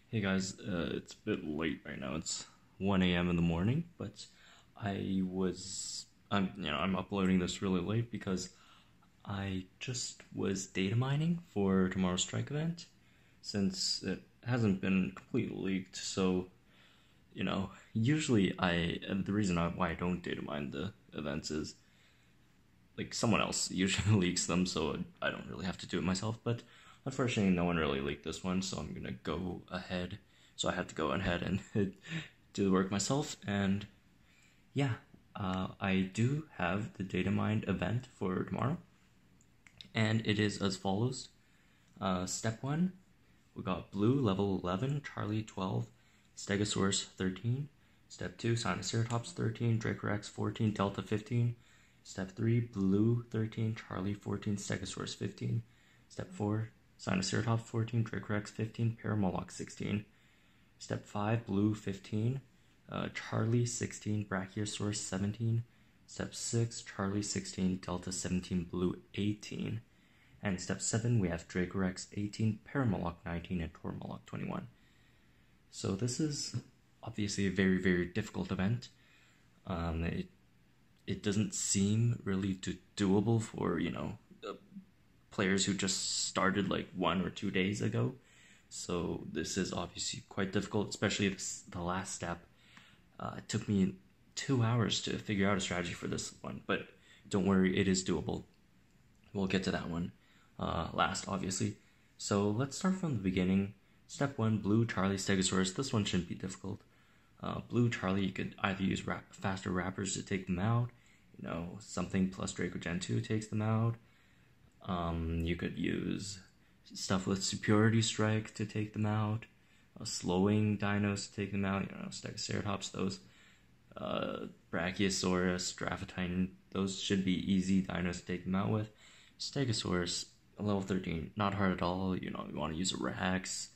Hey guys, it's a bit late right now. It's 1 a.m. in the morning, but I'm uploading this really late because I just was data mining for tomorrow's strike event since it hasn't been completely leaked. So, usually the reason why I don't data mine the events is like someone else usually leaks them, so I don't really have to do it myself. But unfortunately, no one really leaked this one, so I'm gonna go ahead. So I had to go ahead and do the work myself. And yeah, I do have the DATAMINE event for tomorrow, and it is as follows. Step 1, we got blue level 11, Charlie 12, Stegosaurus 13. Step 2, Sinoceratops 13, Dracorex 14, Delta 15. Step 3, blue 13, Charlie 14, Stegosaurus 15. Step 4, Sinoceratops 14, Dracorex 15, Paramoloch 16. Step 5, blue 15, Charlie 16, Brachiosaurus 17. Step 6, Charlie 16, Delta 17, blue 18. And step 7, we have Dracorex 18, Paramoloch 19, and Tormoloch 21. So this is obviously a very, very difficult event. It doesn't seem really doable for, players who just started like 1 or 2 days ago. So this is obviously quite difficult, especially the last step. It took me 2 hours to figure out a strategy for this one, but don't worry, it is doable. We'll get to that one last, obviously. So let's start from the beginning. Step 1, blue Charlie Stegosaurus. This one shouldn't be difficult. Blue Charlie, you could either use faster wrappers to take them out. Something plus Draco Gen 2 takes them out. You could use stuff with Superiority Strike to take them out. Slowing dinos to take them out. Stegoceratops, those. Brachiosaurus, DATAMINE, those should be easy dinos to take them out with. Stegosaurus, level 13, not hard at all. You want to use a Rex,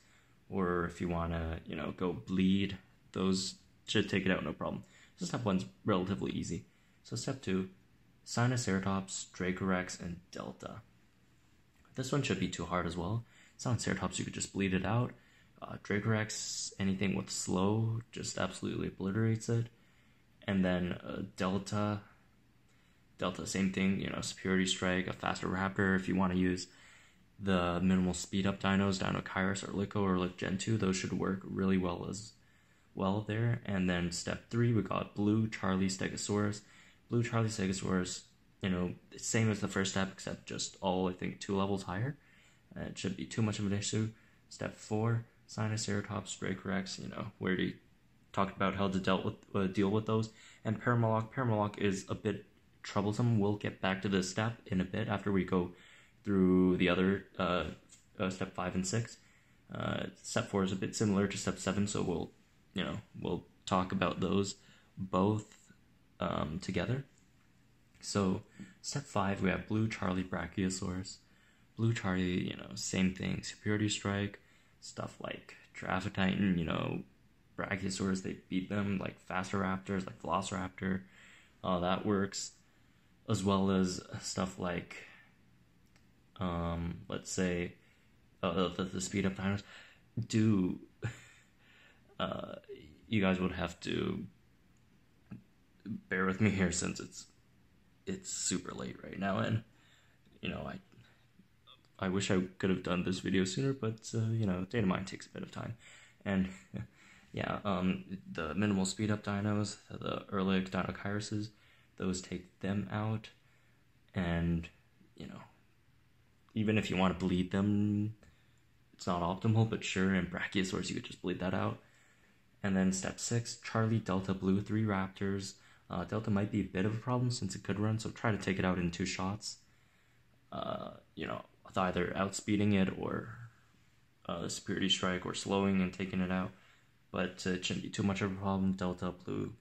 or if you want to, go bleed, those should take it out, no problem. So step 1's relatively easy. So step 2, Sinoceratops, Dracorex, and Delta. This one should be too hard as well. Sinoceratops, you could just bleed it out. Dracorex, anything with slow, just absolutely obliterates it. And then Delta, same thing, Superiority Strike, a faster Raptor. If you want to use the minimal speed up dinos, Dino Kairos or Lico or Lick Gen 2, those should work really well as well there. And then step 3, we got blue Charlie Stegosaurus. Blue Charlie Stegosaurus, same as the first step, except just all, I think, 2 levels higher. It shouldn't be too much of an issue. Step 4, Sinoceratops, Dracorex, we already talked about how to deal with those. And Paramoloch. Paramoloch is a bit troublesome. We'll get back to this step in a bit after we go through the other step 5 and 6. Step 4 is a bit similar to step 7, so we'll talk about those both together. So step 5, we have blue Charlie Brachiosaurus. Blue Charlie, same thing, Superiority Strike, stuff like DATAMINE, Brachiosaurus, they beat them, like faster raptors, like Velociraptor, that works, as well as stuff like, let's say, the speed up dinos. You guys would have to bear with me here since it's super late right now, and I wish I could have done this video sooner, but DATAMINE takes a bit of time. And yeah, the minimal speed up dinos, the Erlich Dino Kairoses, those take them out. And even if you want to bleed them, it's not optimal, but sure. And Brachiosaurus, you could just bleed that out. And then step 6, Charlie Delta Blue 3 Raptors. Delta might be a bit of a problem since it could run, so try to take it out in 2 shots. Either outspeeding it or the Superiority Strike or slowing and taking it out. But it shouldn't be too much of a problem. Delta, blue,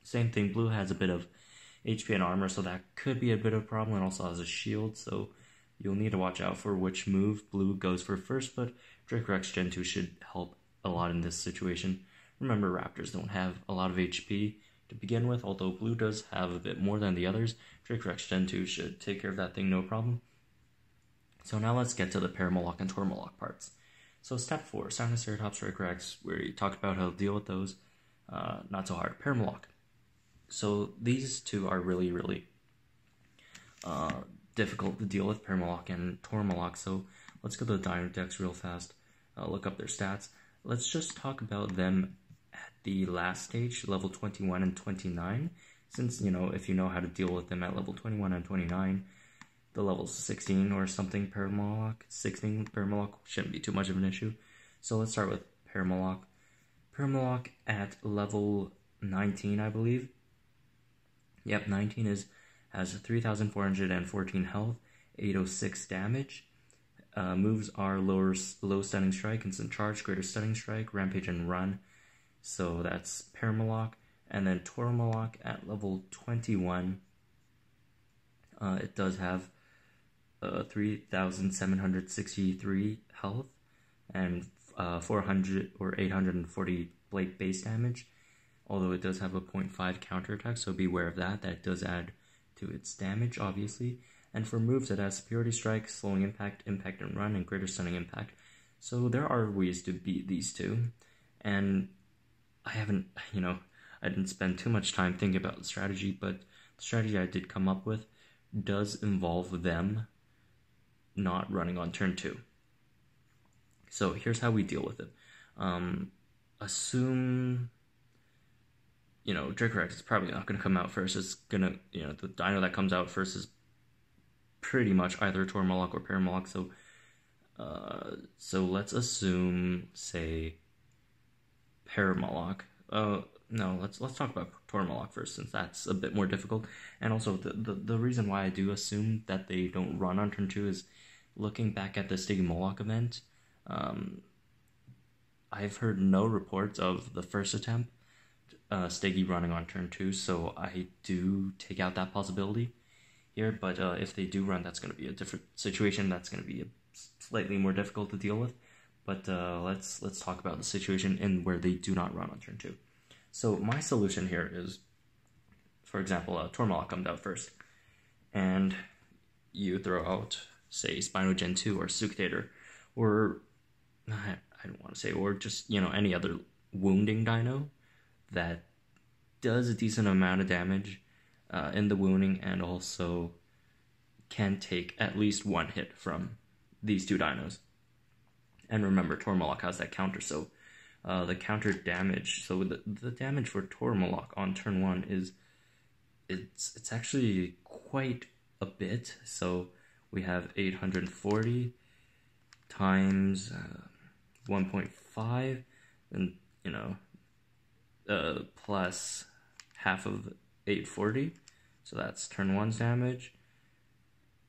same thing. Blue has a bit of HP and armor, so that could be a bit of a problem. It also has a shield, so you'll need to watch out for which move blue goes for first, but Dracorex Gen 2 should help a lot in this situation. Remember, Raptors don't have a lot of HP to begin with, although blue does have a bit more than the others. Dracorex Gen 2 should take care of that thing, no problem. So now let's get to the Paramoloch and Tormoloch parts. So step 4, Sinoceratops Trichrex, where you talked about how to deal with those. Not so hard. Permalock. So these two are really, really difficult to deal with, Permalock and Tormalock. So let's go to the Dino Dex real fast, look up their stats. Let's just talk about them at the last stage, level 21 and 29. Since, if you know how to deal with them at level 21 and 29, the level 16 or something Permalock, 16 Permalock shouldn't be too much of an issue. So let's start with Permalock. Permalock at level 19, I believe. Yep, 19 has 3,414 health, 806 damage. Moves are low stunning strike, instant charge, greater stunning strike, rampage, and run. So that's Permalock. And then Tormalock at level 21. It does have 3,763 health and 400 or 840 blade base damage. Although it does have a 0.5 counterattack, so beware of that. That does add to its damage, obviously. And for moves, it has Superiority Strike, Slowing Impact, Impact and Run, and Greater Stunning Impact. So there are ways to beat these two. And I haven't, I didn't spend too much time thinking about the strategy, but the strategy I did come up with does involve them not running on turn 2. So here's how we deal with it. Assume, Trichrex is probably not going to come out first. It's going to, the dino that comes out first is pretty much either Tormalock or Permalock. So let's assume, say, Permalock. No, let's talk about Tormalock first, since that's a bit more difficult. And also, the reason why I do assume that they don't run on turn 2 is, looking back at the Stygimoloch event, I've heard no reports of the first attempt Stiggy running on turn 2, so I do take out that possibility here. But if they do run, that's going to be a different situation. That's going to be slightly more difficult to deal with. But let's talk about the situation in where they do not run on turn 2. So my solution here is, for example, Tormalock comes out first, and you throw out, say, Spinogen 2 or Suctator, or I don't want to say, or just, any other wounding dino that does a decent amount of damage in the wounding, and also can take at least one hit from these two dinos. And remember, Tormalock has that counter, so the counter damage, so the damage for Tormalock on turn 1 is, it's actually quite a bit. So we have 840 times 1.5, and plus half of 840, so that's turn 1's damage,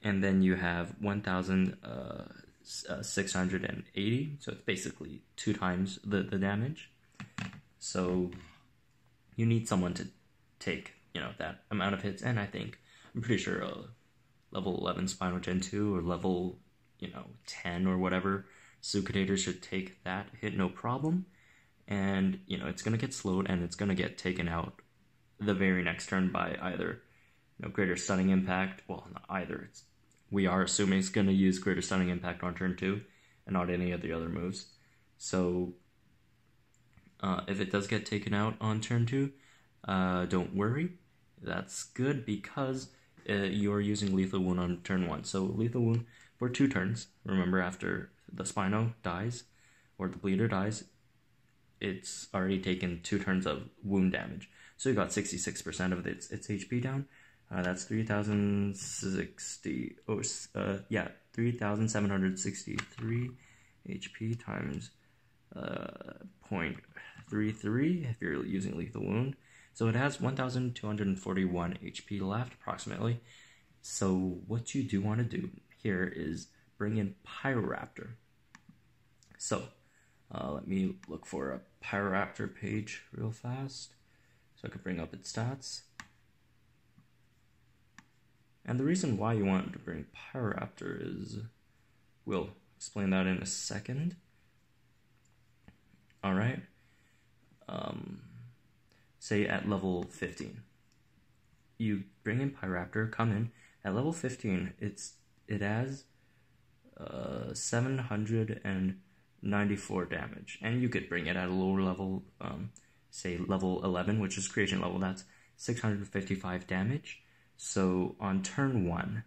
and then you have 1,680, so it's basically 2 times the damage. So you need someone to take that amount of hits, and I'm pretty sure level 11 Spinogen 2 or level 10 or whatever Sucatator should take that hit no problem. And, it's going to get slowed, and it's going to get taken out the very next turn by either, Greater Stunning Impact. Well, not either. We are assuming it's going to use Greater Stunning Impact on turn 2, and not any of the other moves. So, if it does get taken out on turn 2, don't worry. That's good, because you're using Lethal Wound on turn 1. So, Lethal Wound for 2 turns. Remember, after the Spino dies, or the Bleeder dies, it's already taken 2 turns of wound damage. So you got 66% of its HP down. That's 3,060. 3,763 HP times 0.33 if you're using Lethal Wound. So it has 1,241 HP left, approximately. So what you do want to do here is bring in Pyroraptor. So let me look for a Pyroraptor page real fast so I can bring up its stats. And the reason why you want to bring Pyroraptor is, we'll explain that in a second. Alright. Say at level 15. You bring in Pyroraptor, come in. At level 15, it has 790 94 damage. And you could bring it at a lower level, say level 11, which is creation level, that's 655 damage. So on turn 1,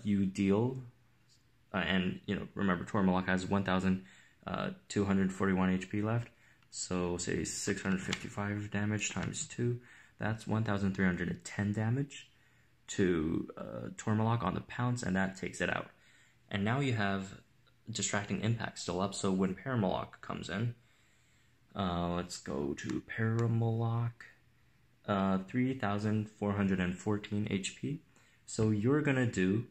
you deal, and remember Tormalock has 1,241 HP left, so say 655 damage times 2, that's 1,310 damage to Tormalock on the pounce, and that takes it out. And now you have Distracting Impact still up, so when Paramalock comes in, let's go to Paramalock, 3,414 HP. So you're gonna do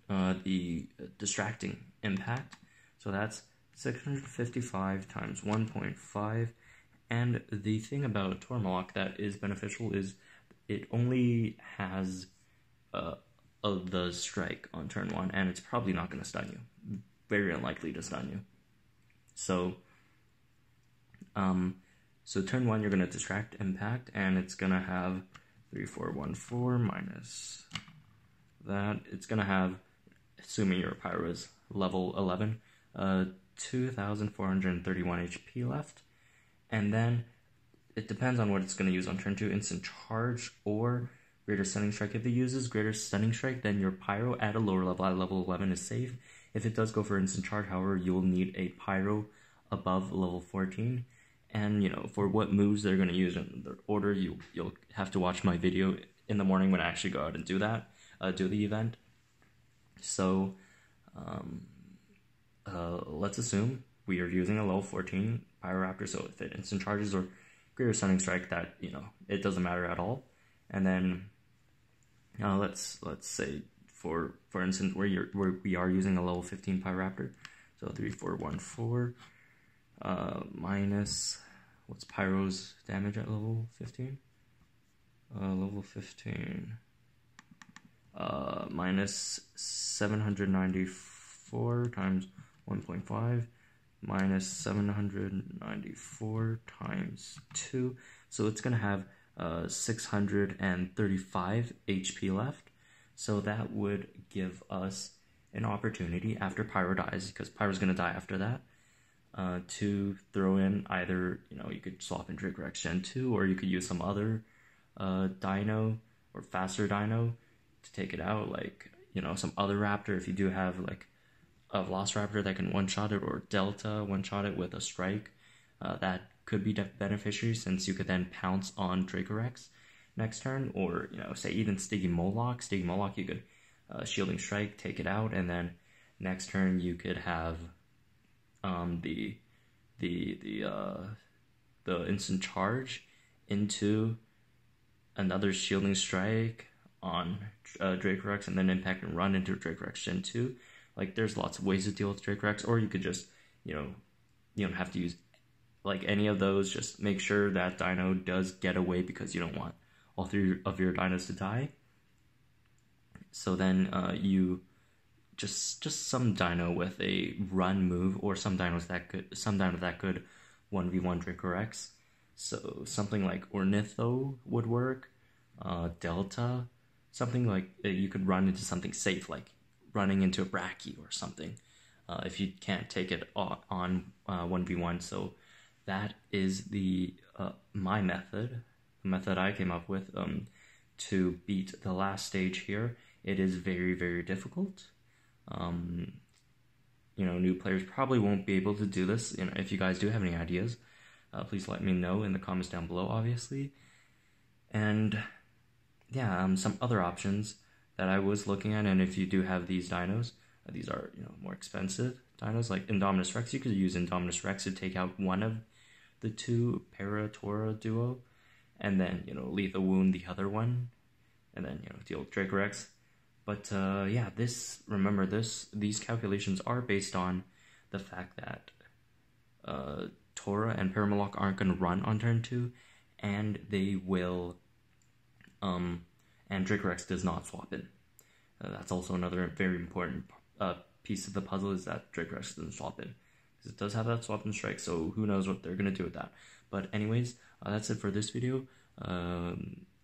the Distracting Impact, so that's 655 times 1.5, and the thing about Tormalock that is beneficial is it only has the strike on turn 1, and it's probably not going to stun you. Very unlikely to stun you. So, turn 1 you're going to Distract Impact, and it's going to have 3414 minus that. It's going to have, assuming your Pyro is level 11, 2,431 HP left, and then it depends on what it's going to use on turn 2, Instant Charge or Greater Stunning Strike. If it uses Greater Stunning Strike, then your Pyro at a lower level, at level 11, is safe. If it does go for Instant Charge, however, you'll need a Pyro above level 14. And, for what moves they're going to use in the order, you'll have to watch my video in the morning when I actually go out and do that, do the event. So, let's assume we are using a level 14 Pyroraptor, so if it Instant Charges or Greater Stunning Strike, that, it doesn't matter at all. And then, let's say, for instance, where we are using a level 15 Pyroraptor, so 3414, minus, what's Pyro's damage at level 15? Level 15, minus 794 times 1.5, minus 794 times 2, so it's going to have 635 HP left, so that would give us an opportunity after Pyro dies, because Pyro's going to die after that, to throw in either, you could swap in Dracorex Gen 2, or you could use some other dino, or faster dino, to take it out, like, some other raptor, if you do have, like, a Velociraptor that can one-shot it, or Delta one-shot it with a strike, that could be beneficiary, since you could then pounce on Dracorex next turn, or, say even Stygimoloch. Stygimoloch, you could Shielding Strike, take it out, and then next turn you could have the Instant Charge into another Shielding Strike on Dracorex, and then impact and run into Dracorex Gen 2. Like, there's lots of ways to deal with Dracorex, or you could just, you don't have to use, like, any of those. Just make sure that dino does get away, because you don't want all 3 of your dinos to die. So then you just some dino with a run move, or some dino that could 1v1 Dracorex. So something like Ornitho would work, Delta, something like you could run into something safe, like running into a Brachy or something, if you can't take it on 1v1. So that is the my method, the method I came up with to beat the last stage here. It is very, very difficult. New players probably won't be able to do this. If you guys do have any ideas, please let me know in the comments down below, obviously. And yeah, some other options that I was looking at, and if you do have these dinos, these are more expensive dinos, like Indominus Rex. You could use Indominus Rex to take out one of the 2 Paratora duo, and then Lethal Wound the other one, and then deal with Dracorex. But yeah, remember these calculations are based on the fact that Tora and Paramalock aren't going to run on turn 2, and they will and Dracorex does not swap in. That's also another very important piece of the puzzle, is that Dracorex doesn't swap in, because it does have that swap in strike, so who knows what they're going to do with that. But anyways, that's it for this video.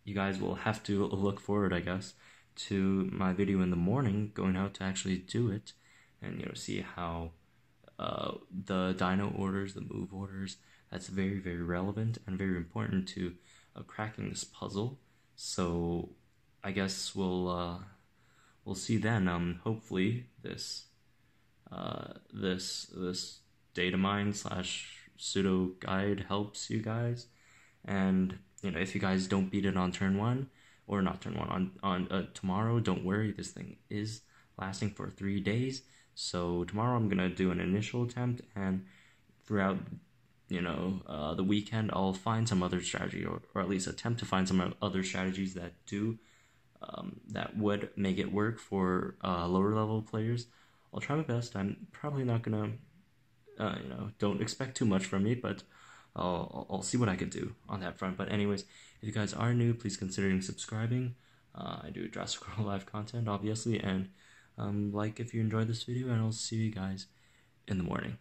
You guys will have to look forward, I guess, to my video in the morning, going out to actually do it, and see how the dino orders, the move orders. That's very, very relevant and very important to cracking this puzzle. So I guess we'll see then. Hopefully this this DATAMINE / pseudo guide helps you guys. And if you guys don't beat it on turn 1, or not turn 1, on tomorrow, don't worry. This thing is lasting for 3 days. So tomorrow I'm gonna do an initial attempt, and throughout the weekend I'll find some other strategy, or at least attempt to find some other strategies that that would make it work for lower level players. I'll try my best. I'm probably not gonna don't expect too much from me, but I'll see what I could do on that front. But anyways, if you guys are new, please consider subscribing. I do Jurassic World live content, obviously, and like if you enjoyed this video, and I'll see you guys in the morning.